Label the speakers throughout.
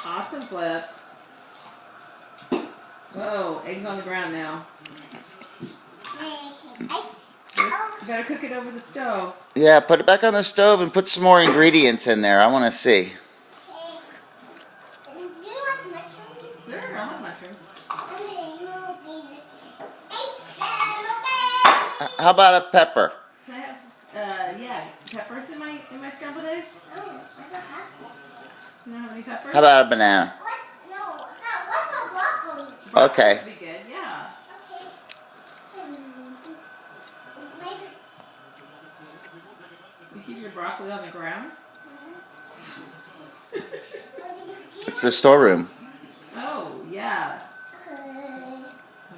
Speaker 1: Awesome, Flip. Whoa, eggs on the ground now. You gotta cook it over the stove.
Speaker 2: Yeah, put it back on the stove and put some more ingredients in there. I want to see.
Speaker 1: Sure, I like mushrooms.
Speaker 2: How about a pepper?
Speaker 1: Can I have, yeah, peppers in my scrambled eggs? You don't have any peppers?
Speaker 2: How about a banana? Okay.
Speaker 1: Would be good, yeah. You keep your broccoli on the ground?
Speaker 2: It's the storeroom.
Speaker 1: Oh, yeah. I don't know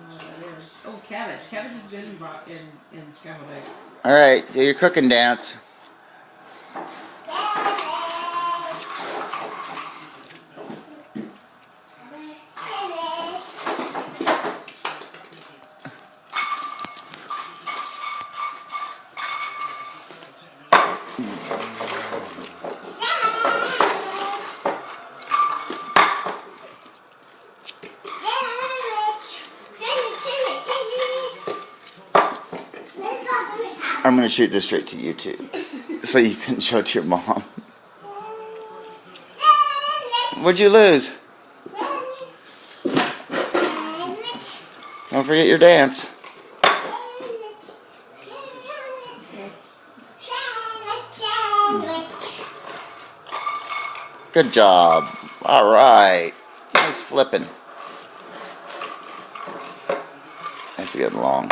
Speaker 1: what that is. Oh, cabbage. Cabbage is good in scrambled eggs.
Speaker 2: All right, do your cooking dance. I'm going to shoot this straight to YouTube so you can show it to your mom. What'd you lose? Don't forget your dance. Good job. All right. Nice flipping. Nice to get along.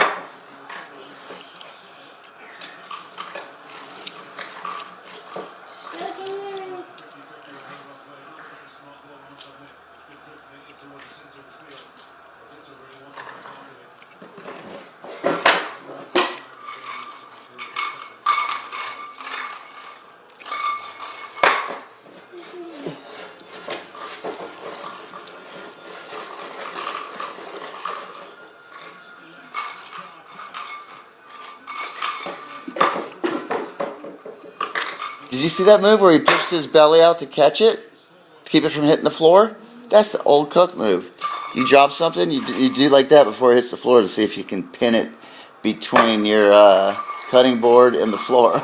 Speaker 2: Did you see that move where he pushed his belly out to catch it? To keep it from hitting the floor? That's the old cook move. You drop something, you do like that before it hits the floor to see if you can pin it between your cutting board and the floor.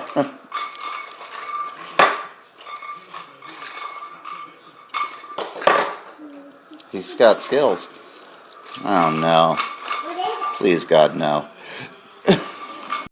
Speaker 2: He's got skills. Oh no. Please God, no.